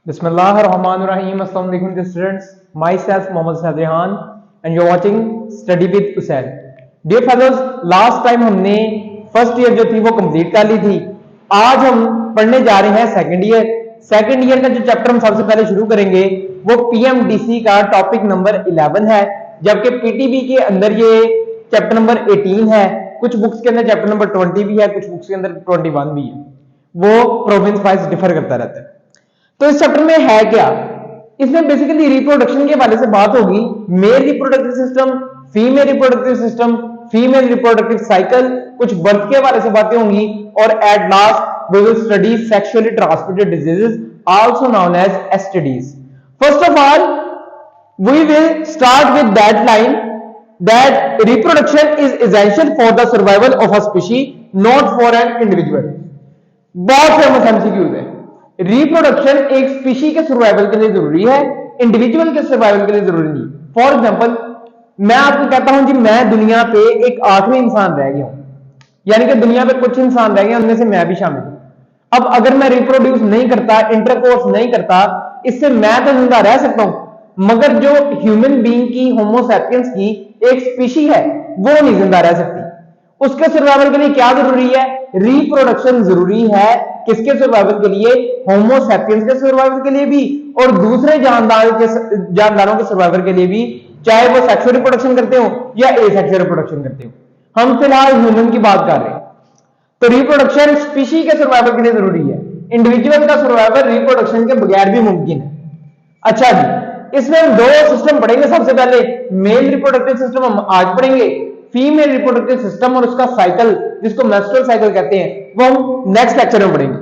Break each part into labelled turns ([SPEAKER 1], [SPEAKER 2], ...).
[SPEAKER 1] Bismillahirrahmanirrahim. Assalamu alaikum dear students. Myself Mohammad Sadrihan and you're watching Study with Usaid. Dear fellows, last time हमने first year जो थी वो complete कर ली थी. आज हम पढ़ने जा रहे हैं सेकंड ईयर. सेकंड ईयर का जो चैप्टर हम सबसे पहले शुरू करेंगे वो पीएमडीसी का टॉपिक नंबर 11 है, जबकि पीटीबी के अंदर ये चैप्टर नंबर 18 है. कुछ बुक्स के अंदर चैप्टर नंबर 20 भी है, कुछ बुक्स के अंदर 21 भी है. वो प्रोविंस वाइज डिफर करता रहता है. तो इस चैप्टर में है क्या? इसमें बेसिकली रिप्रोडक्शन के हवाले से बात होगी. Male reproductive system, female reproductive system, female reproductive cycle, कुछ बर्थ के हवाले से बातें होंगी और at last we will study sexually transmitted diseases also known as STDs. First of all we will start with that line that reproduction is essential for the survival of a species, not for an individual. बहुत famous MCQs है. Reproduction एक species के survival के लिए जरूरी है, individual के survival के लिए जरूरी नहीं. फॉर एग्जांपल, मैं आपको कहता हूं जी मैं दुनिया पे एक आखिरी इंसान रह गया हूं, यानी कि दुनिया पे कुछ इंसान रह गए, उनमें से मैं भी शामिल हूं. अब अगर मैं रिप्रोड्यूस नहीं करता, इंटरकोर्स नहीं करता, इससे मैं तो जिंदा रह सकता हूं, मगर जो ह्यूमन बीइंग की, होमोसैपियंस की एक स्पीशी है वो नहीं जिंदा रह सकती. उसके सर्वाइवल के लिए क्या जरूरी है? रिप्रोडक्शन जरूरी है. किसके सर्वाइवल के लिए? होमोसैपियंस के सर्वाइवल के लिए भी और दूसरे जानदारों के सर्वाइवल के लिए भी, चाहे वो सेक्सुअल रिप्रोडक्शन करते हो या एसेक्सुअल रिप्रोडक्शन करते हो. हम फिलहाल ह्यूमन की बात कर रहे हैं. तो रिप्रोडक्शन स्पीशी के सर्वाइवल के लिए जरूरी है. इंडिविजुअल का सर्वाइवल रिप्रोडक्शन के बगैर भी मुमकिन है. अच्छा जी, इसमें हम दो सिस्टम पढ़ेंगे. सबसे पहले मेल रिप्रोडक्टिव सिस्टम हम आज पढ़ेंगे. फीमेल रिप्रोडक्टिव सिस्टम और उसका साइकिल, जिसको मेंस्ट्रुअल साइकिल कहते हैं, वो हम नेक्स्ट लेक्चर में पढ़ेंगे.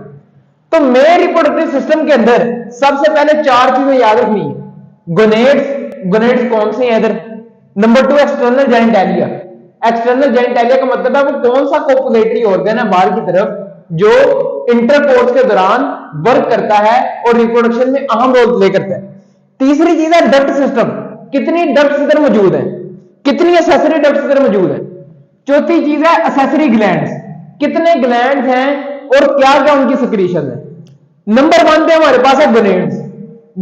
[SPEAKER 1] तो मेल रिप्रोडक्टिव सिस्टम के अंदर सबसे पहले चार चीजें याद रखनी है. गोनेड्स कौन से हैं इधर? Number 2 external genitalia. External genitalia का मतलब है वो कौन सा कोपुलेटरी ऑर्गन है बाहर की तरफ जो इंटरकोर्स के दौरान वर्क करता है और रिप्रोडक्शन में अहम रोल प्ले करता है. तीसरी चीज है डक्ट सिस्टम. कितनी डक्ट्स इधर मौजूद हैं, कितनी एक्सेसरी डक्ट्स इधर मौजूद हैं. चौथी चीज है एक्सेसरी ग्लैंड्स. कितने ग्लैंड्स हैं और क्या क्या उनकी सिक्रीशन है. नंबर 1 पे हमारे पास है गोनेड्स.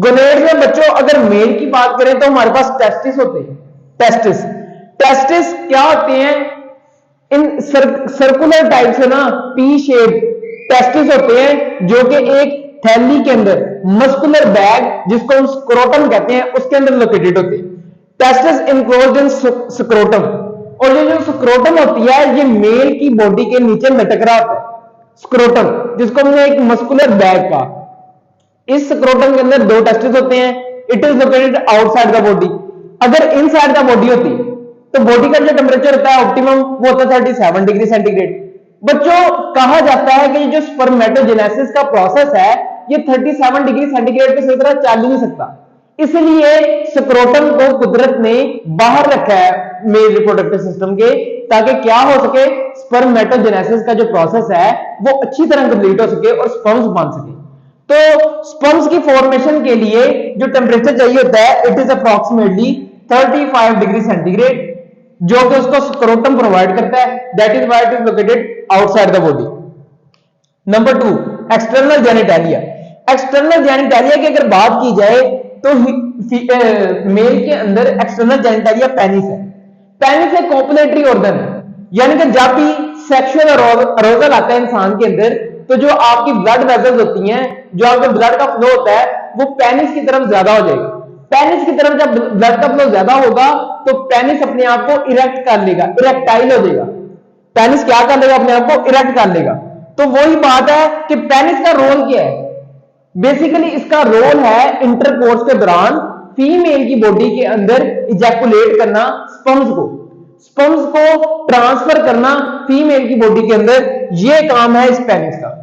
[SPEAKER 1] गोनेड्स में बच्चों अगर मेल की बात करें तो हमारे पास टेस्टिस होते हैं. टेस्टिस क्या होते हैं? इन सर्कुलर टाइप से ना, पी शेप टेस्टिस होते हैं जो कि एक थैली के अंदर मस्कुलर बैग, जिसको हम स्क्रोटम कहते हैं, उसके अंदर लोकेटेड होते हैं. टेस्टिस इनक्लोज्ड इन स्क्रोटम. और ये जो स्क्रोटम होती है ये मेल की बॉडी के नीचे लटक रहा होता है. स्क्रोटम, जिसको हमने एक मस्कुलर बैग का. इस स्क्रोटम के अंदर दो टेस्टिस होते हैं. It is located outside the body. अगर इनसाइड द बॉडी होती तो बॉडी का जो टेम्परेचर होता है ऑप्टिमम, वो होता है 37 डिग्री सेंटीग्रेड. बच्चों कहा जाता है कि जो स्पर्मेटोजेनेसिस का प्रोसेस है ये 37 डिग्री सेंटीग्रेड पे सही तरह चल ही नहीं सकता. इसलिए स्क्रोटम को कुदरत ने बाहर रखा है मेल रिप्रोडक्टिव सिस्टम के, ताकि क्या हो सके, स्पर्मेटोजेनेसिस का जो प्रोसेस है वो अच्छी तरह कंप्लीट हो सके और स्पर्म्स बन सके. तो स्पर्म्स की फॉर्मेशन के लिए जो टेम्परेचर चाहिए होता है it is approximately 35 degree centigrade, जो कि उसको स्क्रोटम प्रोवाइड करता है. That is why it is located outside the body. Number 2 external genitalia. External genitalia की अगर बात की जाए तो मेल के अंदर एक्सटर्नल जेनिटैलिया पेनिस है. पेनिस एक कोपुलेटरी ऑर्गन है, यानी कि जब भी सेक्सुअल अरोजल आता है इंसान के अंदर तो जो आपकी ब्लड वेसल्स होती हैं, जो आपका ब्लड का फ्लो होता है वो पेनिस की तरफ ज्यादा हो जाएगा. पेनिस की तरफ जब ब्लड का फ्लो ज्यादा होगा तो पेनिस अपने आप को इरेक्ट कर लेगा, इरेक्टाइल हो जाएगा. पेनिस क्या कर लेगा? अपने आप को इरेक्ट कर लेगा. तो वही बात है कि पेनिस का रोल क्या है. बेसिकली इसका रोल है इंटरकोर्स के दौरान फीमेल की बॉडी के अंदर इजैकुलेट करना, स्पर्म्स को ट्रांसफर करना फीमेल की बॉडी के अंदर. ये काम है इस पेनिस का,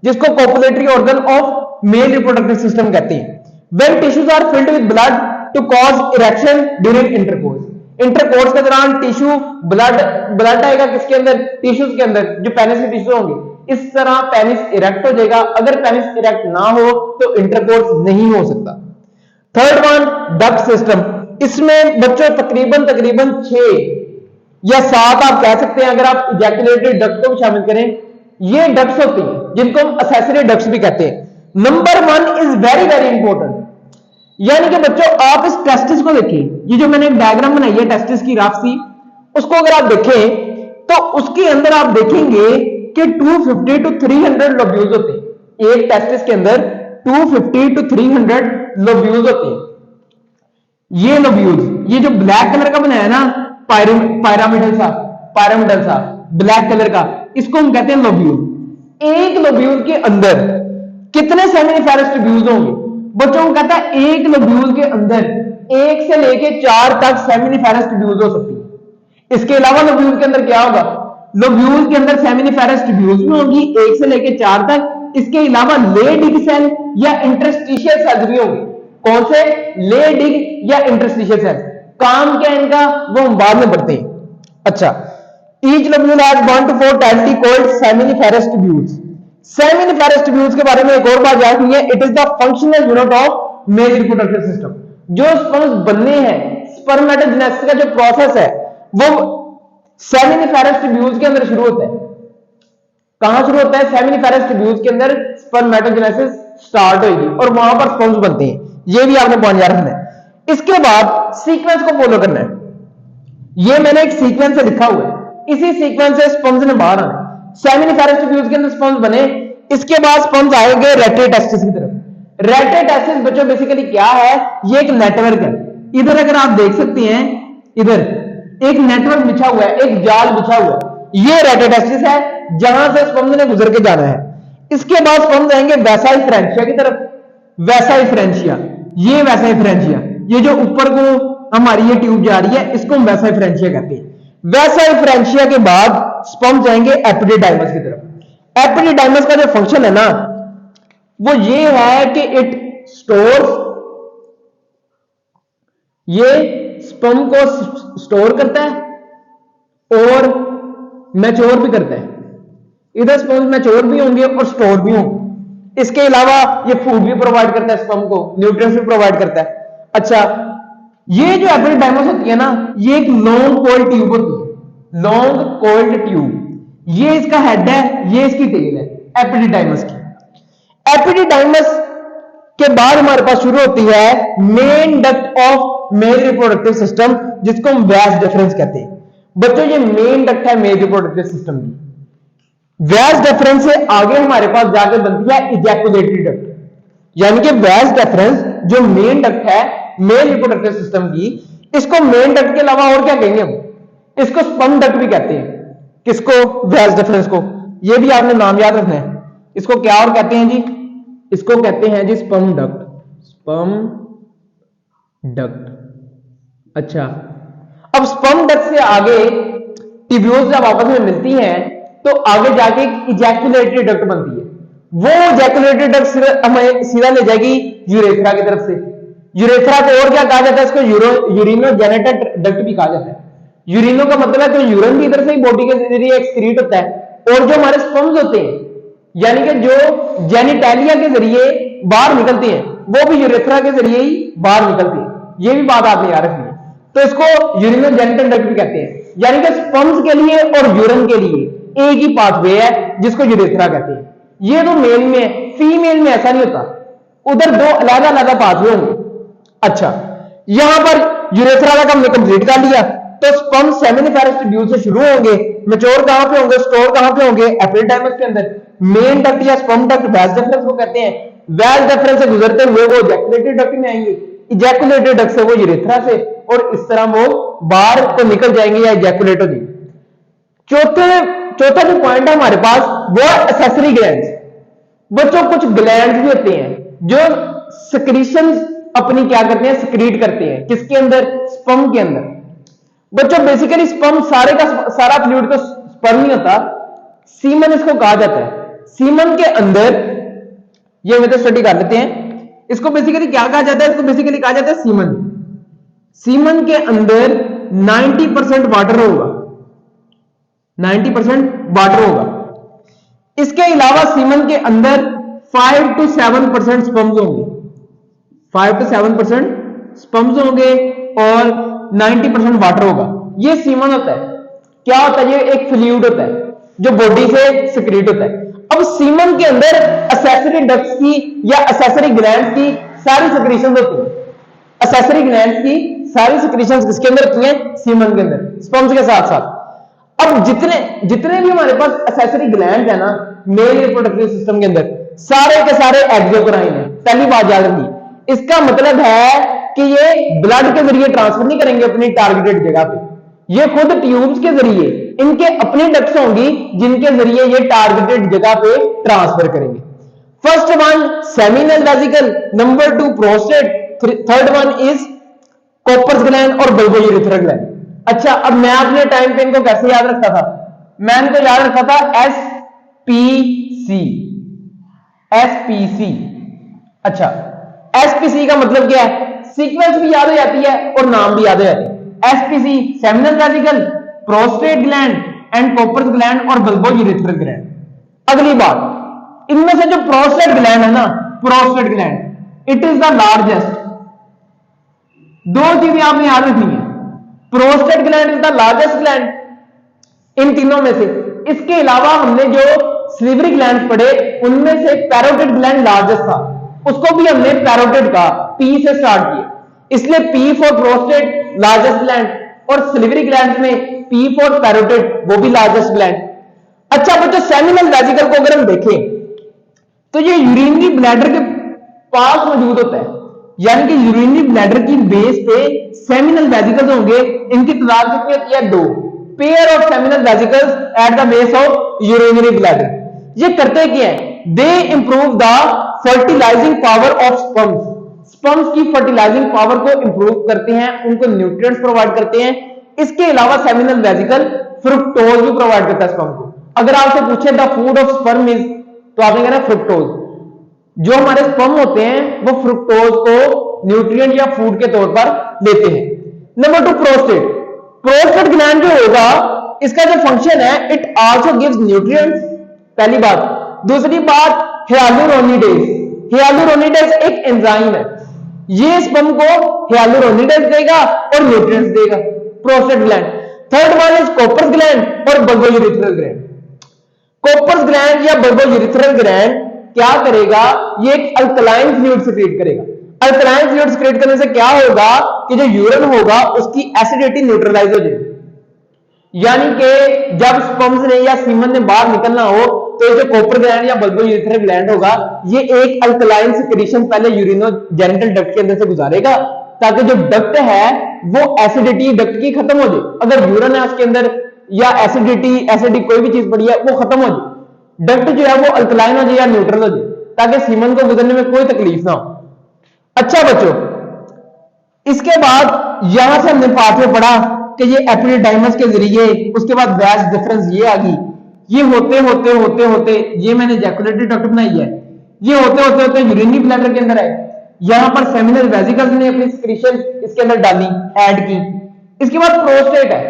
[SPEAKER 1] जिसको copulatory organ of male reproductive system कहते हैं. When tissues are filled with blood to cause erection during intercourse. Intercourse के दौरान टिश्यू ब्लड आएगा किसके अंदर? टिश्यूज के अंदर, जो पेनिस के टिश्यू होंगे. इस तरह पेनिस इरेक्ट हो जाएगा. अगर पेनिस इरेक्ट ना हो तो इंटरकोर्स नहीं हो सकता. Third one duct system. इसमें बच्चों तकरीबन 6 या 7 आप कह सकते हैं अगर आप इजैकुलेटरी डक्ट को भी शामिल करें. ये डक्ट्स होती हैं जिनको हम एक्सेसरी डक्ट्स भी कहते हैं. Number 1 is very very important. यानी कि बच्चों आप इस टेस्टिस को देखिए, ये जो मैंने एक डायग्राम बनाई है टेस्टिस की राफ सी, उसको अगर आप देखें तो उसके अंदर आप देखेंगे कि 250 टू 300 लोब्यूल्स होते हैं। एक टेस्टिस के अंदर 250 टू 300 लोब्यूल्स होते हैं। ये लोब्यूल्स, ये जो ब्लैक कलर का बनाया ना पायरामिडल सा ब्लैक कलर का, इसको हम कहते हैं लोब्यूल। एक लोब्यूल के अंदर कितने सेमिनिफेरस ट्यूब्यूल्स होंगे? बच्चों को कहता है एक लोब्यूल के अंदर 1 से लेके 4 तक सेमिनिफेरस ट्यूब्यूल्स हो सकती है। इसके अलावा लोब्यूल के अंदर क्या होगा? लोब्यूल के अंदर सेमिनिफेरस ट्यूब्यूल्स में होगी 1 से लेके 4 तक। इसके अलावा लेडिग सेल या इंटरस्टिशियल सेल भी होंगे। कौन से? लेडिग या इंटरस्टिशियल सेल। काम क्या है इनका वो हम बाद में पढ़ते हैं। अच्छा, each lobule has 1 to 4 tightly coiled seminiferous tubules। Seminiferous tubules के बारे में एक और बात याद है, it is the functional unit of male reproductive system. जो स्पर्म्स बनने हैं, स्पर्मेटोजेनेसिस का जो प्रोसेस है वो सेमिनिफेरस ट्यूब्यूल्स के अंदर शुरू होता है। कहां शुरू होता है? सेमिनिफेरस ट्यूब्यूल्स के अंदर स्पर्मेटोजेनेसिस स्टार्ट होगी और वहां पर स्पर्म्स बनते हैं। ये भी आपने पॉइंट याद रखना है। इसके बाद सीक्वेंस को फॉलो करना है। ये मैंने एक सीक्वेंस से लिखा हुआ है, इसी सीक्वेंस से स्पर्म्स ने बाहर आना। सेमिनिफेरस ट्यूब्यूल्स के अंदर स्पर्म्स बने, इसके बाद स्पर्म्स आएंगे रेट्रोटेस्टिस की तरफ। रेट्रोटेस्टिस बच्चों बेसिकली क्या है? ये एक नेटवर्क है। इधर अगर आप देख सकते हैं, इधर एक नेटवर्क बिछा हुआ है, एक जाल बिछा हुआ है। ये रेट्रोटेस्टिस है जहां से स्पर्म्स ने गुजर के जाना है। इसके बाद स्पर्म्स आएंगे वैसाई फ्रेंचिया की तरफ। वैसाई फ्रेंचिया, ये वैसाई फ्रेंचिया, ये जो ऊपर को हमारी ये ट्यूब जा रही है, इसको हम वैसाई फ्रेंचिया कहते हैं। वैसाई फ्रेंचिया के बाद स्पर्म जाएंगे एपिडिडाइमस की तरफ। एपिडिडाइमस का जो फंक्शन है ना वो ये है कि इट स्टोर्स, ये स्पर्म को स्टोर करता है और मैच्योर भी करता है। इधर स्पर्म मैच्योर भी होंगे और स्टोर भी होंगे। इसके अलावा ये फूड भी प्रोवाइड करता है, स्पर्म को न्यूट्रिएंट्स भी प्रोवाइड करता है। अच्छा, ये जो एपिडिडाइमस होती है ना, ये एक लॉन्ग कोइल्ड ट्यूब होती है। लॉन्ग कोइल्ड ट्यूब, ये इसका हेड है, ये इसकी टेल है एपिडिडाइमस की। एपिडिडाइमस के बाद हमारे पास शुरू होती है main duct of male reproductive system, जिसको हम वैस डिफरेंस कहते हैं। बच्चों ये मेन डक्ट है मेल रिप्रोडक्टिव सिस्टम की। वैस डिफरेंस से आगे हमारे पास जाके बनती है इजैकुलेटरी डक्ट। यानी कि वैस डिफरेंस जो मेन डक्ट है मेल रिप्रोडक्टिव सिस्टम की, इसको मेन डक्ट के अलावा और क्या कहेंगे हम? इसको स्पर्म डक्ट भी कहते हैं। किसको? वैस डिफरेंस को। ये भी आपने नाम याद रखना है। इसको क्या और कहते हैं जी? इसको कहते हैं जी स्पर्म डक्ट। Sperm duct. अच्छा, अब स्पर्म डक्ट से आगे ट्यूब्यूल्स जब आपस में मिलती हैं तो आगे जाके इजैकुलेटरी डक्ट बनती है। वो इजैकुलेटरी डक्ट हमें सीधा ले जाएगी यूरेथ्रा की तरफ से। यूरेथ्रा को और क्या कहा जाता है? इसको यूरिनोजेनिटल डक्ट भी कहा जाता है। यूरिनो का मतलब है तो यूरिन भी इधर से ही बॉडी के जरिए एक्सक्रीट होता है, और जो हमारे स्पर्म्स होते हैं यानी कि जो जेनिटैलिया के जरिए बाहर निकलते हैं वो भी यूरेथ्रा के जरिए ही बाहर निकलते हैं। ये भी बात आपने याद रखनी है। तो इसको यूरिनोजेनिटल डक्ट भी कहते हैं। यानी कि स्पर्म्स के लिए और यूरिन के लिए एक ही पाथवे है जिसको यूरेथ्रा कहते हैं। ये तो मेल में है, फीमेल में ऐसा नहीं होता, उधर दो अलग अलग पाथवे होंगे। अच्छा, यहां पर यूरेथ्रा का हमने कंप्लीट कर लिया। तो स्पर्म सेमिनिफेरस ट्यूब्यूल से शुरू होंगे, मैच्योर कहां पे होंगे, स्टोर कहां पे होंगे? एपिडिडाइमस के अंदर। मेन डक्ट या स्पर्म डक्ट वैस डिफरेंस को कहते हैं। वैस डिफरेंस से गुजरते हुए वो इजैकुलेटरी डक्ट में आएंगे, इजैकुलेटरी डक्ट से वो यूरेथ्रा से, और इस तरह वो बाहर को निकल जाएंगे या इजैकुलेट हो जाएंगे। चौथा जो पॉइंट है हमारे पास वो है एक्सेसरी ग्लैंड्स। बच्चों कुछ ग्लैंड्स भी होते हैं जो सिक्रीशंस अपनी क्या करते हैं? सिक्रीट करते हैं। किसके अंदर? स्पर्म के अंदर। बच्चों बेसिकली स्पर्म सारे का सारा फ्लूइड तो स्पर्म ही होता, सीमन इसको कहा जाता है। सीमन के अंदर ये हम तो स्टडी कर लेते हैं, इसको बेसिकली क्या कहा जाता है? इसको बेसिकली कहा जाता है सीमन। सीमन के अंदर 90% वाटर होगा, 90% वाटर होगा। इसके अलावा सीमन के अंदर 5 to 7% स्पर्म्स होंगे, 5 to 7% स्पर्म्स होंगे और 90% वाटर होगा। ये सीमन होता है। क्या होता है? ये एक फ्लूइड होता है। जो बॉडी से सिक्रीट होता है। अब सीमन के अंदर एसेसरी डक्ट्स की या एसेसरी ग्लैंड्स की सारी सिक्रीशन होती है। एसेसरी ग्लैंड्स की सारी सिक्रीशन किसके अंदर होती है? सीमन के अंदर, स्पर्म्स के साथ साथ। अब जितने जितने भी हमारे पास एसेसरी ग्लैंड है ना मेल रिप्रोडक्टिव सिस्टम के अंदर, सारे के सारे एक्सोक्राइन है। पहली बात याद रखिए, इसका मतलब है कि ये ब्लड के जरिए ट्रांसफर नहीं करेंगे अपनी टारगेटेड जगह पे, ये खुद ट्यूब्स के जरिए, इनके अपनी डक्ट्स होंगी जिनके जरिए ये टारगेटेड जगह पे ट्रांसफर करेंगे। First one seminal vesicle, number 2 prostate, third one is Cowper's gland और बल्बोयूरेथ्रल ग्लैंड। अच्छा, अब मैं अपने टाइम पे इनको कैसे याद रखता था? मैं इनको याद रखता था एसपीसी, एसपीसी। अच्छा, एसपीसी का मतलब क्या है? सीक्वेंस भी याद हो जाती है और नाम भी याद हो जाती है। SPC seminal vesicle, prostate gland and Cowper's gland और बल्बोयूरेथ्रल ग्लैंड। अगली बात, इनमें से जो प्रोस्टेट ग्लैंड है ना, prostate gland it is the largest. दो चीजें आपने याद रखनी है, prostate gland is the largest gland in तीनों में से। इसके अलावा हमने जो सिलिवरी ग्लैंड पढ़े उनमें से पैरोटिड ग्लैंड लार्जेस्ट था, उसको भी हमने पैरोटिड का पी से स्टार्ट किया, इसलिए P for prostate largest gland और सिलिवरी ग्लैंड में पी फॉर पैरोटिड वो भी लार्जेस्ट ग्लैंड। अच्छा बच्चों, सेमिनल वेसिकल को अगर हम देखें तो ये यूरिनरी ब्लैडर के पास मौजूद होता है, यानी कि यूरिनरी ब्लैडर की बेस पे सेमिनल वेसिकल्स होंगे। इनकी तादाद कितनी होती है? 2 pair of seminal vesicles at the base of urinary bladder. ये करते क्या है? They improve the fertilising power of sperms, sperms की फर्टिलाइजिंग पावर को इंप्रूव करते हैं, उनको न्यूट्रिएंट्स प्रोवाइड करते हैं। इसके अलावा सेमिनल वेसिकल फ्रुक्टोज भी प्रोवाइड करता है स्पर्म को। अगर आपसे पूछे the food of sperm is, तो आपने कहना फ्रुक्टोज। जो हमारे स्पर्म होते हैं वो फ्रुक्टोज को न्यूट्रिएंट या फूड के तौर पर लेते हैं। नंबर 2 प्रोस्टेट, प्रोस्टेट ग्लैंड जो होगा इसका जो फंक्शन है, इट आल्सो गिव्स न्यूट्रिएंट्स, पहली बात। दूसरी बात हियालुरोनिडेज, हियालुरोनिडेज एक एंजाइम है, ये स्पर्म को हियालुरोनिडेज देगा और न्यूट्रिएंट्स देगा, prostate gland. Third one is Cowper's gland और बल्बोयूरेथ्रल ग्लैंड। कॉपर्स ग्लैंड या बल्बोयूरेथ्रल ग्लैंड क्या करेगा? ये एक अल्कलाइन फ्लूइड सिक्रीट करेगा। अल्कलाइन फ्लूइड सिक्रीट करने से क्या होगा कि जो यूरिन होगा उसकी एसिडिटी न्यूट्रलाइज हो जाएगी, यानी कि जब स्पर्म्स ने या सीमन ने बाहर निकलना हो तो जो कॉपर ग्लैंड या बल्बोयूरेथ्रल ग्लैंड होगा ये एक अल्कलाइन सिक्रीशन पहले यूरिनोजेनिटल डक्ट के अंदर से गुजारेगा, ताकि जो डक्ट है वो एसिडिटी डक्ट की खत्म हो जाए। अगर यूरिन है उसके अंदर या एसिडिटी एसिडिक कोई भी चीज पड़ी है वो खत्म हो जाए, डक्ट जो है वो अल्कलाइन हो जाए या न्यूट्रल हो जाए, ताकि सीमन को गुजरने में कोई तकलीफ ना हो। अच्छा बच्चों, इसके बाद यहां से हमने पार्ट में पढ़ा कि ये एपिडिडाइमस के जरिए, उसके बाद वैज डिफरेंस ये आ गई, ये होते होते होते होते ये मैंने जैकुलेटरी डक्ट बनाई है, ये होते होते होते यूरिनरी ब्लैडर के अंदर है, यहां पर सेमिनल वेसिकल्स ने अपनी सिक्रीशन इसके अंदर डाली, ऐड की। इसके बाद प्रोस्टेट है।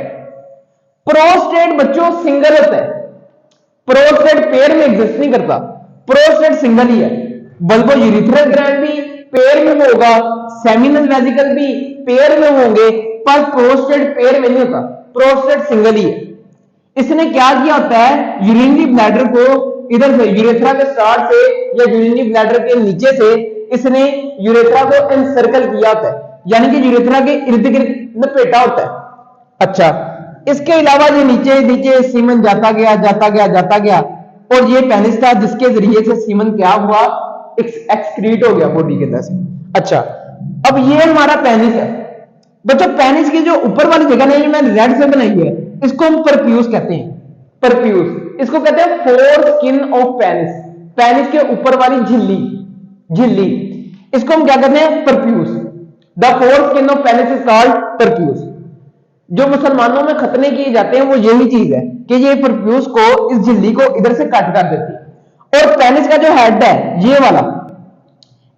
[SPEAKER 1] प्रोस्टेट बच्चों सिंगल होता है, प्रोस्टेट पेयर में एग्जिस्ट नहीं करता, प्रोस्टेट सिंगल ही है। बल्बोयूरेथ्रल ग्लैंड भी पेयर में होगा, सेमिनल वेसिकल भी पेयर में होंगे, पर प्रोस्टेट पेयर में नहीं होता, प्रोस्टेट सिंगल ही है। इसने क्या किया होता है? यूरिनरी ब्लैडर को इधर से यूरेथ्रा के स्टार्ट से या यूरिनरी ब्लैडर के नीचे से इसने यूरेथ्रा को एनसर्कल किया होता है, यानी कि यूरेथ्रा के इर्द गिर्द लपेटा होता है। अच्छा, इसके अलावा ये नीचे नीचे सीमन जाता गया जाता गया जाता गया, और ये पेनिस था जिसके जरिए से सीमन क्या हुआ? एक्सक्रीट हो गया बॉडी के अंदर से। अच्छा, अब ये हमारा पेनिस है बच्चों। पेनिस की जो ऊपर वाली जगह है, मैंने रेड से बनाई है, इसको हम परप्यूस कहते हैं। परप्यूस इसको कहते हैं four skin of penis, penis के ऊपर वाली झिल्ली, झिल्ली इसको हम क्या कहते हैं? Prepuce. The foreskin of penis is called prepuce. जो मुसलमानों में खतने किए जाते हैं वो यही चीज है कि ये परप्यूस को, इस झिल्ली को इधर से कट कर देती है। और पेनिस का जो हेड है ये वाला,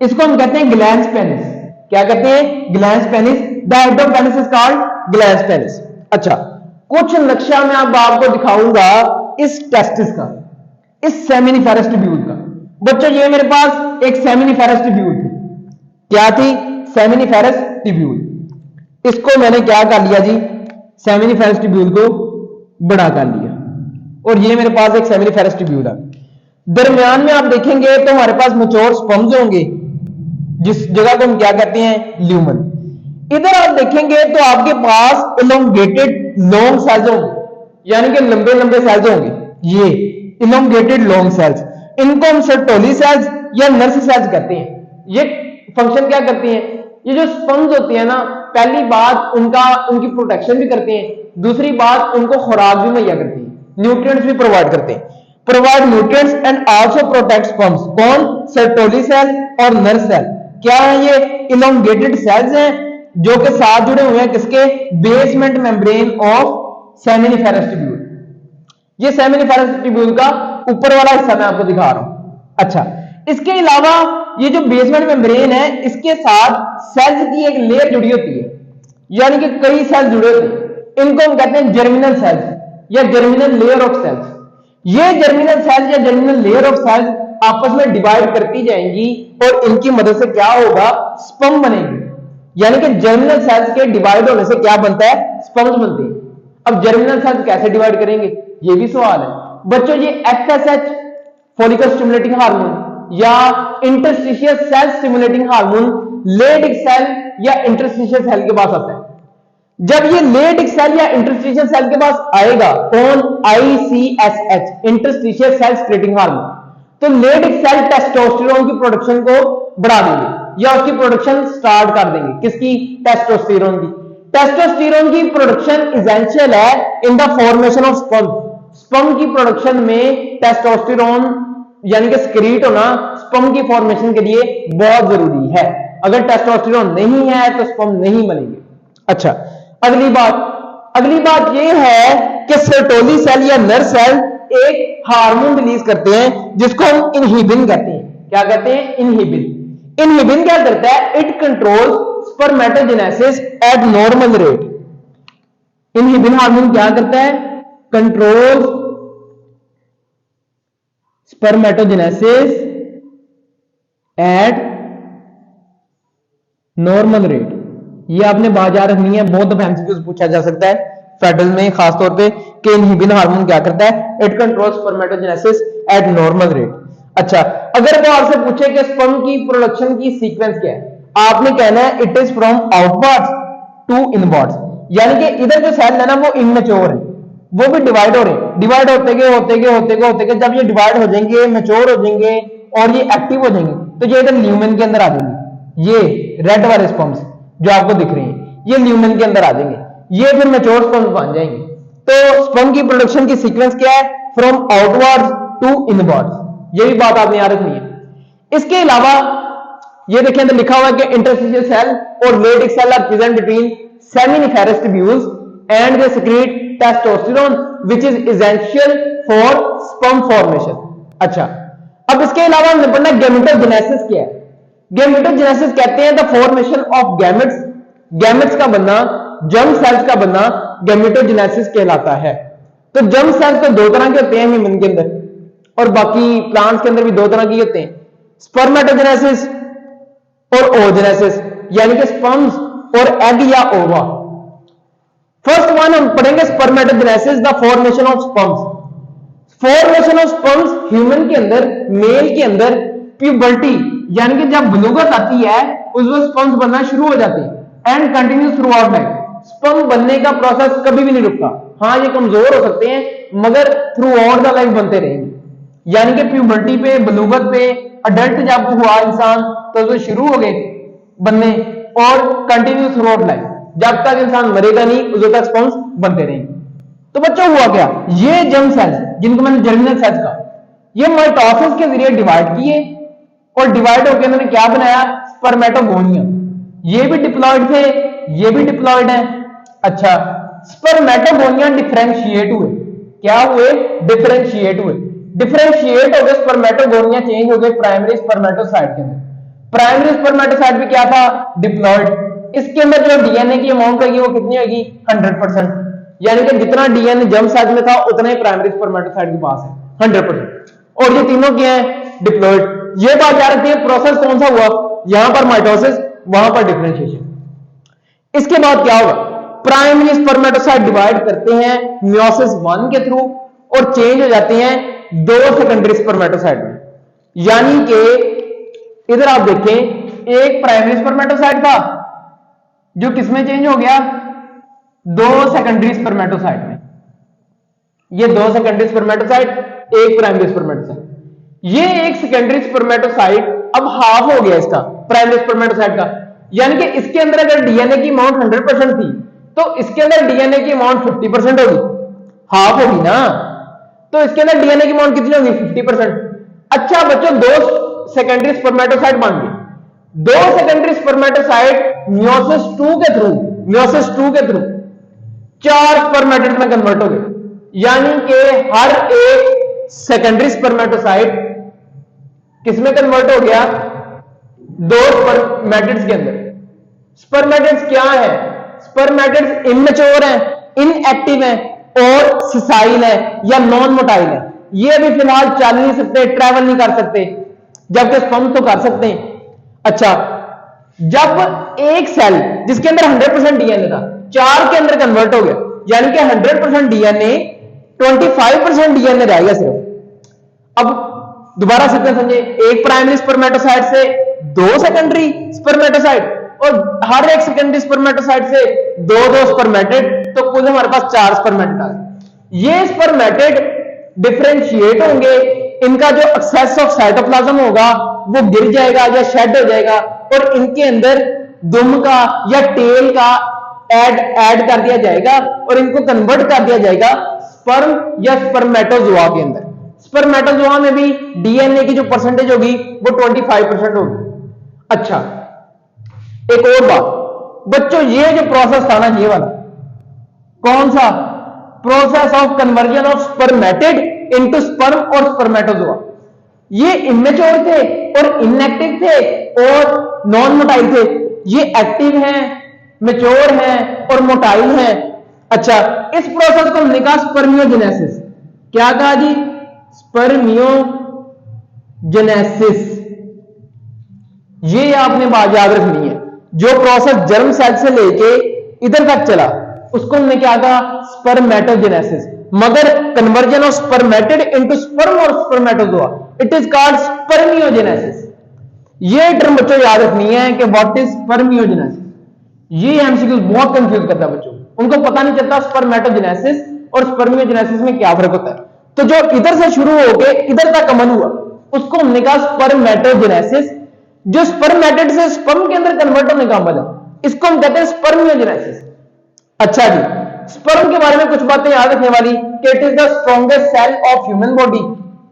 [SPEAKER 1] इसको हम कहते हैं ग्लैंस पेनिस। क्या कहते हैं? Glans penis. The head of penis is called glans penis. अच्छा, कुछ नक्शा मैं अब आपको दिखाऊंगा इस टेस्टिस का, इस सेमिनिफेरस ट्यूब्यूल का। बच्चों ये मेरे पास एक सेमिनिफेरस ट्यूब्यूल थी। क्या थी? Seminiferous tubule. इसको मैंने क्या कर लिया जी? सेमिनिफेरस ट्यूब्यूल को बड़ा कर लिया। और ये मेरे पास एक सेमिनिफेरस ट्यूब्यूल है। दरमियान में आप देखेंगे तो हमारे पास मैच्योर स्पर्म्स होंगे, जिस जगह को हम क्या कहते हैं, ल्यूमन। इधर आप देखेंगे तो आपके पास इलोंगेटेड लॉन्ग सेल्स होंगे, यानी कि लंबे लंबे सेल्स होंगे, ये इलोंगेटेड लॉन्ग सेल्स। इनको हम सर्टोली सेल्स या नर्स सेल्स कहते हैं। ये फंक्शन क्या करती हैं, ये जो स्पर्म्स होती है ना, पहली बात उनकी प्रोटेक्शन भी करते हैं, दूसरी बात उनको खुराक भी मुहैया करती है, न्यूट्रिएंट्स भी प्रोवाइड करते हैं। Provide nutrients and also protect sperms. कौन? सर्टोली सेल और नर्स सेल। क्या है ये? इलोंगेटेड सेल्स हैं जो के साथ जुड़े हुए हैं किसके? Basement membrane of seminiferous tubule. ये सेमिनिफेरस ट्यूब्यूल का ऊपर वाला हिस्सा मैं आपको दिखा रहा हूं। अच्छा, इसके अलावा ये जो बेसमेंट मेम्ब्रेन है, इसके साथ सेल्स की एक लेयर जुड़ी होती है, यानी कि कई सेल जुड़े होते हैं। इनको हम कहते हैं जर्मिनल सेल्स या जर्मिनल लेयर ऑफ सेल्स। ये जर्मिनल सेल्स या जर्मिनल लेयर ऑफ सेल्स आपस में डिवाइड करती जाएंगी और इनकी मदद से क्या होगा? स्पर्म बनेगी। यानी कि जर्मिनल सेल्स के डिवाइड होने से क्या बनता है? स्पर्म्स बनते हैं। अब जर्मिनल सेल्स कैसे डिवाइड करेंगे, ये भी सवाल है बच्चों। ये एफएसएच फॉलिकल स्टिमुलेटिंग हार्मोन या interstitial cell stimulating hormone Leydig cell या इंटरस्टिशियल सेल के पास आता है। जब ये लेडिक सेल या इंटरस्टिशियल सेल के पास आएगा, कौन? ICSH interstitial cell stimulating hormone, तो लेडिक सेल टेस्टोस्टेरोन की प्रोडक्शन को बढ़ा देंगे या उसकी प्रोडक्शन स्टार्ट कर देंगे। किसकी? टेस्टोस्टेरोन की। टेस्टोस्टेरोन की प्रोडक्शन एसेंशियल है in the formation of sperm. Sperm की प्रोडक्शन में टेस्टोस्टेरोन यानी कि सिक्रीट होना स्पर्म की फॉर्मेशन के लिए बहुत जरूरी है। अगर टेस्टोस्टेरोन नहीं है तो स्पर्म नहीं बनेंगे। अच्छा, अगली बात यह है कि सर्टोली सेल या नर सेल एक हार्मोन रिलीज करते हैं जिसको हम इनहिबिन कहते हैं। क्या कहते हैं? इनहिबिन। इनहिबिन क्या करता है? It controls spermatogenesis eight normal rate. Inhibin hormone क्या करता है? Controls spermatogenesis eight normal rate. ये आपने बात याद रखनी है, बहुत दफा एमसीक्यूज पूछा जा सकता है फेडरल में खास तौर पे कि इनहिबिन हार्मोन क्या करता है? It controls spermatogenesis eight normal rate. अच्छा, अगर वो आपसे पूछे कि स्पर्म की प्रोडक्शन की सीक्वेंस क्या है, आपने कहना है it is from outwards to inwards. यानी कि इधर जो सेल है ना वो इनमेच्योर है, वो भी डिवाइड हो रहे हैं। डिवाइड होते गए जब ये डिवाइड हो जाएंगे, मैच्योर हो जाएंगे और ये एक्टिव हो जाएंगे तो ये इधर ल्यूमेन के अंदर आ जाएंगे। ये रेड वाले स्पर्म्स जो आपको दिख रहे हैं ये ल्यूमेन के अंदर आ जाएंगे, ये फिर मैच्योर स्पर्म्स बन जाएंगे। तो स्पर्म की प्रोडक्शन की सीक्वेंस क्या है? From outwards to inwards. ये भी बात आपने याद रखनी है। इसके अलावा ये देखें तो लिखा हुआ है कि इंटरस्टिशियल सेल और Leydig cell are present between seminiferous tubules and they secrete testosterone which is essential for sperm formation. अच्छा, अब इसके अलावा हमने पढ़ना गैमेटोजेनेसिस क्या है। गैमेटोजेनेसिस कहते हैं the formation of gametes, gametes का बनना, जर्म सेल्स का बनना गैमेटोजेनेसिस कहलाता है। तो जर्म सेल्स तो दो तरह के होते हैं ह्यूमन के अंदर और बाकी प्लांट्स के अंदर भी दो तरह के होते हैं, स्पर्मेटोजेनेसिस और ओजेनेसिस, यानी कि स्पर्म्स और एग या ओवा। फर्स्ट वन हम पढ़ेंगे spermatogenesis, the formation of sperms. Formation of sperms human के अंदर, मेल के अंदर प्यूबर्टी यानी कि जब बलूगत आती है उस वक्त स्पर्म्स बनना शुरू हो जाते हैं and continuous through out life. Sperm बनने का प्रोसेस कभी भी नहीं रुकता। हाँ, ये कमजोर हो सकते हैं मगर थ्रू आउट द लाइफ बनते रहेंगे। यानी कि प्यूबर्टी पे, बलूगत पे, अडल्ट जब हुआ इंसान तो वो शुरू हो गए बनने और कंटिन्यू थ्रू आउट लाइफ, जब तक इंसान मरेगा नहीं उस तक स्पर्म्स बनते रहेंगे। तो बच्चों हुआ क्या? ये जर्म सेल्स जिनको मैंने जर्मिनल सेल्स कहा, ये माइटोसिस के जरिए डिवाइड किए और डिवाइड होकर इन्होंने क्या बनाया? स्पर्मेटोगोनिया। ये भी डिप्लॉयड थे, ये भी डिप्लॉयड है। अच्छा, स्पर्मेटोगोनिया डिफरेंशिएट हुए। क्या हुए? डिफरेंशिएट हुए। डिफरेंशिएट हो गए स्पर्मेटोगोनिया, चेंज हो गए प्राइमरी स्पर्मेटोसाइट के अंदर। प्राइमरी स्पर्मेटोसाइट भी क्या था? डिप्लॉयड। इसके अंदर जो डीएनए की अमाउंट होगी वो कितनी होगी? 100%। यानी कि जितना डीएनए जर्म सेल में था उतना ही प्राइमरी स्पर्मेटोसाइट के पास है, 100%। और ये तीनों क्या है? डिप्लॉयड। ये बात याद रखिए, प्रोसेस कौन सा हुआ? यहां पर माइटोसिस, वहां पर डिफरेंशिएशन। इसके बाद क्या होगा? प्राइमरी स्पर्मेटोसाइट डिवाइड करते हैं मियोसिस 1 के थ्रू और चेंज हो जाते हैं 2 सेकेंडरी स्पर्मेटोसाइट में। यानी कि इधर आप देखें, एक प्राइमरी स्पर्मेटोसाइट था जो किसमें चेंज हो गया, 2 सेकेंडरी स्पर्मेटोसाइट में। ये 2 सेकेंडरी स्पर्मेटोसाइट, एक प्राइमरी स्पर्मेटोसाइट। ये एक सेकेंडरी स्पर्मेटोसाइट अब हाफ हो गया इसका प्राइमरी स्पर्मेटोसाइट का। यानी कि इसके अंदर अगर डीएनए की अमाउंट 100% थी तो इसके अंदर डीएनए की अमाउंट 50% होगी, हाफ होगी ना। तो इसके अंदर डीएनए की अमाउंट कितनी होगी, 50%। अच्छा बच्चों, 2 सेकेंडरी स्पर्मेटोसाइट बन गए। 2 सेकेंडरी स्पर्मेटोसाइट मियोसिस 2 के थ्रू 4 स्पर्मेटिड्स में कन्वर्ट हो गए। यानी कि हर एक सेकेंडरी स्पर्मेटोसाइट किसमें कन्वर्ट हो गया, 2 स्पर्मेटिड्स के अंदर। स्पर्मेटिड्स क्या है, स्पर्मेटिड्स इमेच्योर है, इनएक्टिव है और सिसाइल है या नॉन मोटाइल है। ये अभी फिलहाल चल नहीं सकते, ट्रैवल नहीं कर सकते, जबकि स्पर्म तो कर सकते हैं। अच्छा, जब एक सेल जिसके अंदर 100% डीएनए था 4 के अंदर कन्वर्ट हो गया, यानी कि 100% डीएनए 25% डीएनए रह गया सिर्फ। अब दोबारा सीक्वेंस समझे, एक प्राइमरी स्पर्मेटोसाइट से 2 सेकेंडरी स्पर्मेटोसाइट और हर एक सेकेंडरी स्पर्मेटोसाइट से 2 स्पर्मेटिड, तो कुल हमारे पास 4 स्पर्मेटिड आ गए। ये स्पर्मेटिड डिफरेंशिएट होंगे, इनका जो एक्सेस ऑफ साइटोप्लाज्म होगा वो गिर जाएगा या शेड हो जाएगा और इनके अंदर दुम का या टेल का ऐड कर दिया जाएगा और इनको कन्वर्ट कर दिया जाएगा स्पर्म या स्पर्मेटोजोआ के अंदर। स्पर्मेटोजोआ में भी डीएनए की जो परसेंटेज होगी वो 25% होगी। अच्छा, एक और बात बच्चों, ये जो प्रोसेस था ना, ये वाला कौन सा, process of conversion of spermatid into sperm और स्पर्मेटोजोआ, ये इमेच्योर थे और इनएक्टिव थे और नॉन मोटाइल थे। ये एक्टिव हैं, मैच्योर हैं और मोटाइल हैं। अच्छा, इस प्रोसेस को हमने कहा स्पर्मियोजेनेसिस। क्या कहा जी, स्पर्मियोजेनेसिस। ये आपने बात याद रखनी है, जो प्रोसेस जर्म सेल से लेके इधर तक चला उसको हमने क्या कहा, स्पर्मेटोजेनेसिस। मगर conversion of spermatid into sperm और spermatozoa, it is called spermiogenesis. ये टर्म बच्चों याद रखनी है कि व्हाट इज स्पर्मियोजेनेसिस। ये एमसीक्यू बहुत कंफ्यूज करता है बच्चों, उनको पता नहीं चलता स्पर्मेटोजेनेसिस और स्पर्मियोजेनेसिस में क्या फर्क होता है। तो जो इधर से शुरू होके इधर तक अमल हुआ उसको हमने कहा स्पर्मेटोजेनेसिस। जो स्पर्मेटिड से स्पर्म के अंदर कन्वर्ट होने का अमल है इसको हम कहते हैं स्पर्मियोजेनेसिस। अच्छा जी, स्पर्म के बारे में कुछ बातें याद रखने वाली कि it is the strongest cell of human body.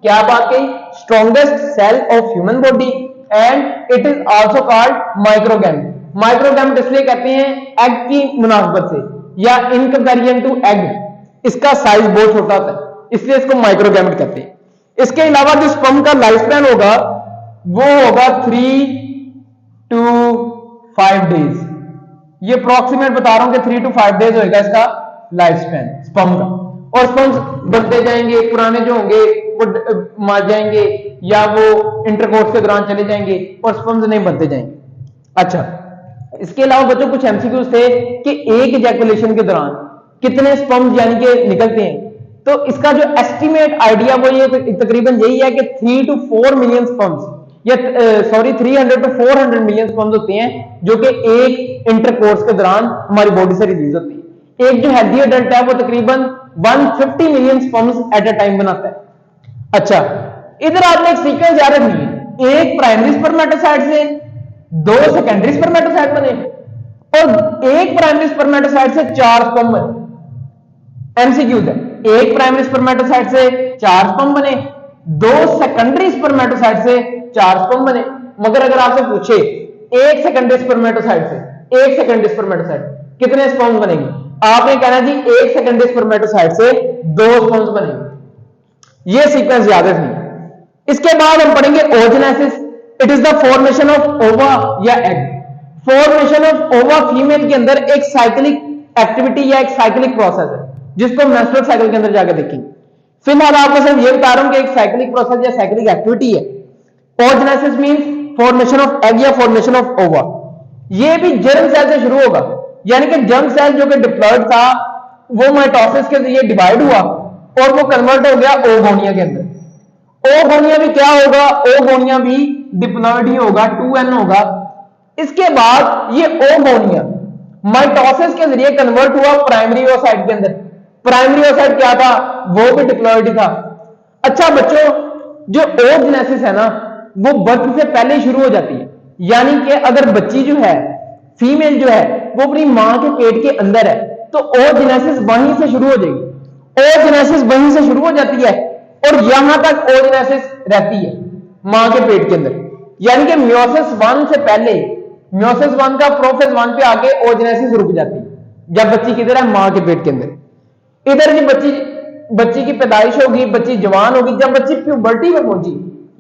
[SPEAKER 1] क्या बात कही, strongest cell of human body and it is also called microgamete. Microgamete इसलिए कहते हैं एग की मुनासबत से या इन कंपैरिजन टू एग, इसका साइज बहुत छोटा होता है इसलिए इसको माइक्रोगैमेट कहते हैं। इसके अलावा जो स्पर्म का लाइफ स्पैन होगा वो होगा 3 to 5 डेज। ये अप्रोक्सीमेट बता रहा हूं कि 3 to 5 डेज होगा इसका लाइफ स्पैन स्पर्म का। और स्पर्म्स बनते जाएंगे, पुराने जो होंगे वो मर जाएंगे या वो इंटरकोर्स के दौरान चले जाएंगे और स्पर्म्स नहीं बनते जाएंगे। अच्छा, इसके अलावा बच्चों कुछ एमसीक्यूज थे कि एक इजैकुलेशन के दौरान कितने स्पर्म्स यानी कि निकलते हैं। तो इसका जो एस्टिमेट आइडिया वो ये तकरीबन यही है कि 3 to 4 मिलियन स्पर्म्स या 300 to 400 मिलियन स्पर्म्स होते हैं जो कि एक इंटरकोर्स के दौरान हमारी बॉडी से रिलीज होती है। एक जो हेल्दी एडल्ट है वो तकरीबन 150 million sperms at a time बनाता है। अच्छा, इधर आपने एक सीक्वेंस याद रखनी है, एक प्राइमरी स्पर्मेटोसाइट से 2 सेकेंडरी स्पर्मेटोसाइट बने और एक प्राइमरी स्पर्मेटोसाइट से 4 स्पर्म बने। एमसीक्यूज है, एक प्राइमरी स्पर्मेटोसाइट से 4 स्पर्म बने, 2 सेकेंडरी स्पर्मेटोसाइट से 4 स्पर्म बने। मगर अगर आपसे पूछे एक सेकेंडरी स्पर्मेटोसाइट से एक सेकेंडरी स्पर्मेटोसाइट कितने स्पर्म बनेंगे, आपने कहना जी एक सेकेंडरी स्पर्मेटोसाइट से 2 स्पर्म बनेंगे। ये सीक्वेंस याद रखनी। इसके बाद हम पढ़ेंगे oogenesis. It is the formation of ova या egg. Formation of ova female के अंदर एक साइक्लिक एक्टिविटी या एक साइक्लिक प्रोसेस है जिसको मेंस्ट्रुअल साइकिल के अंदर जाकर देखेंगे। फिलहाल आपको सिर्फ ये बता रहा हूं कि एक साइक्लिक प्रोसेस या साइक्लिक एक्टिविटी है। Oogenesis means formation of egg या फॉर्मेशन ऑफ ओवा। ये भी जर्म सेल से शुरू होगा, यानी कि जर्म सेल जो कि डिप्लॉयड था वो माइटोसिस के जरिए डिवाइड हुआ और वो कन्वर्ट हो गया ओ गोनिया के अंदर। ओ गोनिया भी क्या होगा, ओ गोनिया भी डिप्लॉयड ही होगा, 2n होगा। इसके बाद ये ओ गोनिया माइटोसिस के जरिए कन्वर्ट हुआ प्राइमरी ओसाइट के अंदर। प्राइमरी ओसाइट क्या था, वो भी डिप्लॉयड ही था। अच्छा बच्चों, जो oogenesis है ना, वो बर्थ से पहले ही शुरू हो जाती है। यानी कि अगर बच्ची जो है, फीमेल जो है, वो अपनी मां के पेट के अंदर है, तो oogenesis वहीं से शुरू हो जाएगी। oogenesis वहीं से शुरू हो जाती है और यहां तक oogenesis रहती है मां के पेट के अंदर। यानी कि मियोसिस 1 से पहले, मियोसिस 1 का प्रोफेज 1 पे आके oogenesis रुक जाती है जब बच्ची किधर है, मां के पेट के अंदर। इधर की बच्ची की पैदाइश होगी, बच्ची जवान होगी, जब बच्ची प्यूबर्टी में पहुंची,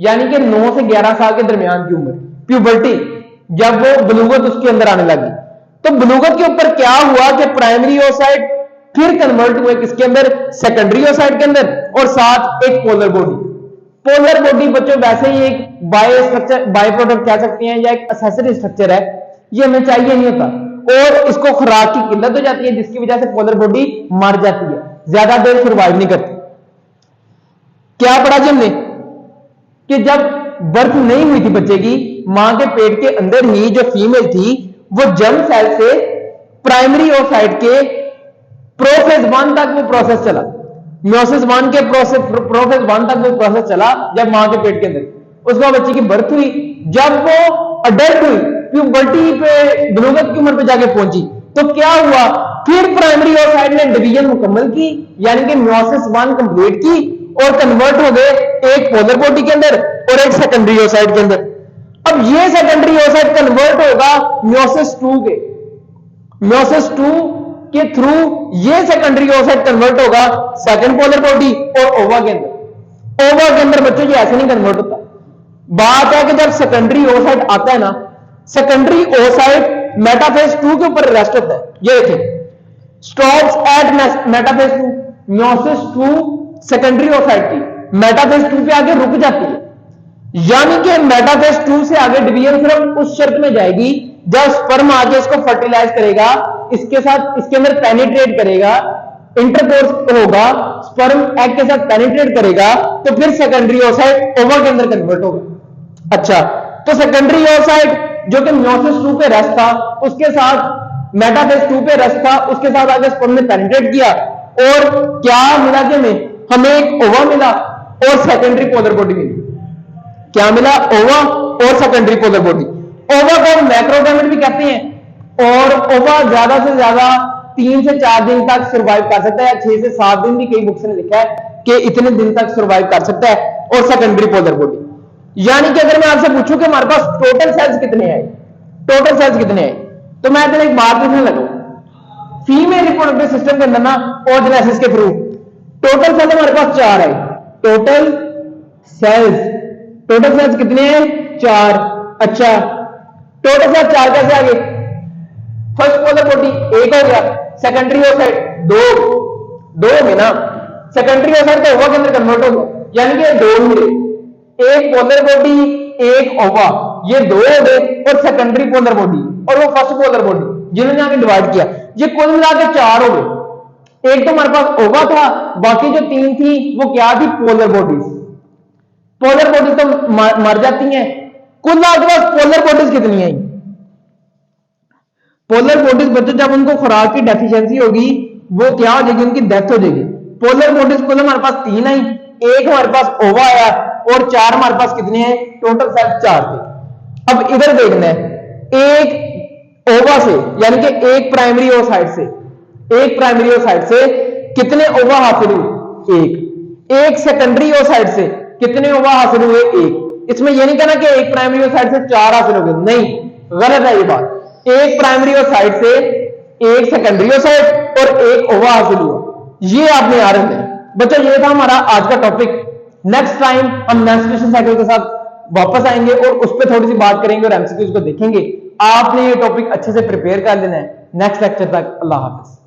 [SPEAKER 1] यानी कि 9 से 11 साल के दरमियान की उम्र, प्यूबर्टी, जब वो बलूगत उसके अंदर आने लगी, तो बलूगत के ऊपर क्या हुआ कि प्राइमरी ओसाइट फिर कन्वर्ट हुए किसके अंदर, सेकेंडरी ओसाइट के अंदर, और साथ एक पोलर बॉडी। पोलर बॉडी बच्चों वैसे ही एक बायो स्ट्रक्चर, बाय प्रोडक्ट कह सकते हैं, या एक एक्सेसरी स्ट्रक्चर है, ये हमें चाहिए नहीं होता, और इसको खुराक की किल्लत हो जाती है जिसकी वजह से पोलर बॉडी मर जाती है, ज्यादा देर सर्वाइव नहीं करती। क्या पढ़ा जी हमने कि जब बर्थ नहीं हुई थी बच्चे की, मां के पेट के अंदर ही जो फीमेल थी वो जर्म सेल से प्राइमरी ओसाइट के प्रोफेज 1 तक वो प्रोसेस चला। मियोसिस 1 के प्रोफेज 1 तक वो प्रोसेस चला जब मां के पेट के अंदर। उसके बाद बच्चे की बर्थ हुई, जब वो अडल्ट हुई, प्यूबर्टी पे, बलूगत की उम्र पे जाके पहुंची, तो क्या हुआ, फिर प्राइमरी ओसाइट ने डिवीजन मुकम्मल की, यानी कि मियोसिस 1 कंप्लीट की और कन्वर्ट हो गए एक पोलर बॉडी के अंदर और एक सेकेंडरी ओसाइट के अंदर। अब ये सेकेंडरी ओसाइट कन्वर्ट होगा मियोसिस 2 के, मियोसिस 2 के थ्रू ये सेकेंडरी ओसाइट कन्वर्ट होगा सेकंड पोलर बॉडी और ओवा के अंदर। ओवा के अंदर बच्चों ये ऐसे नहीं कन्वर्ट होता। बात है कि जब सेकेंडरी ओसाइट आता है ना, सेकेंडरी ओसाइट मेटाफेज 2 के ऊपर रेस्ट होता है। ये देखें, stops at metaphase 2, meiosis 2 secondary oocyte की मेटाफेज 2 पे आगे रुक जाती है। यानी कि मेटाफेज 2 से आगे डिवीजन सिर्फ उस शर्त में जाएगी जब स्पर्म आके इसको फर्टिलाइज करेगा, इसके साथ, इसके अंदर पेनिट्रेट करेगा, इंटरकोर्स होगा, स्पर्म एग के साथ पेनिट्रेट करेगा, तो फिर सेकेंडरी ओसाइट ओवा के अंदर कन्वर्ट होगा। अच्छा, तो सेकेंडरी ओसाइट जो कि मियोसिस 2 पे रेस्ट था, उसके साथ मेटाफेज 2 पे रेस्ट था, उसके साथ आगे स्पर्म ने पेनिट्रेट किया और क्या मिला कि हमें एक ओवा मिला और सेकेंडरी पोलर बॉडी मिली। क्या मिला, ओवा और सेकेंडरी पोलर बॉडी। ओवा को हम मैक्रोगैमेट भी कहते हैं और ओवा ज्यादा से ज्यादा 3 से 4 दिन तक सर्वाइव कर सकता है, 6 से 7 दिन भी कई बुक्स ने लिखा है कि इतने दिन तक सर्वाइव कर सकता है, और सेकेंडरी पोलर बॉडी। यानी कि अगर मैं आपसे पूछूं कि हमारे पास टोटल सेल्स कितने आए, टोटल सेल्स कितने आए, तो मैं तो एक बात लिखने लगा, फीमेल रिप्रोडक्टिव सिस्टम के अंदर ना oogenesis के थ्रू टोटल सेल हमारे पास 4 है। टोटल सेल्स कितने हैं, 4। अच्छा, टोटल सेल 4 कैसे आ गए, फर्स्ट पोलर बॉडी 1 हो गया, सेकेंडरी ओसाइट 2 हो गए ना, सेकेंडरी ओसाइट तो ओवा के अंदर कन्वर्ट हो गया, यानी कि 2 मिले, एक पोलर बॉडी एक ओवा, ये 2 हो गए, और सेकेंडरी पोलर बॉडी और वो फर्स्ट पोलर बॉडी जिन्होंने आगे डिवाइड किया, ये कुल मिलाकर 4 हो गए। एक तो हमारे पास ओवा था, बाकी जो 3 थी वो क्या थी, पोलर बॉडीज। पोलर बॉडीज तो मर जाती हैं। कुल आपके पास पोलर बॉडीज कितनी आई, पोलर बॉडीज बच्चों जब उनको खुराक की डेफिशिएंसी होगी वो क्या हो जाएगी, उनकी डेथ हो जाएगी। पोलर बॉडीज कुल हमारे पास 3 आई, एक हमारे पास ओवा आया और 4 हमारे पास कितने हैं, टोटल सेल 4 थे। अब इधर देखना है, एक ओवा से यानी कि एक प्राइमरी ओसाइट से कितने ओवा हासिल हुए, एक सेकेंडरी ओसाइट से कितने ओवा हासिल हुए, एक। इसमें यह नहीं कहना कि एक प्राइमरी ओसाइट से 4 हासिल हो गए, नहीं, गलत है ये बात। एक प्राइमरी ओसाइट से एक सेकेंडरी ओसाइट और एक ओवा हासिल हुआ, ये आपने याद रखना है बच्चों। ये था हमारा आज का टॉपिक। नेक्स्ट टाइम हम मेंस्ट्रुएशन साइकिल के साथ वापस आएंगे और उस पर थोड़ी सी बात करेंगे और एमसीक्यूज को देखेंगे। आपने ये टॉपिक अच्छे से प्रिपेयर कर लेना है। नेक्स्ट लेक्चर तक अल्लाह हाफिज।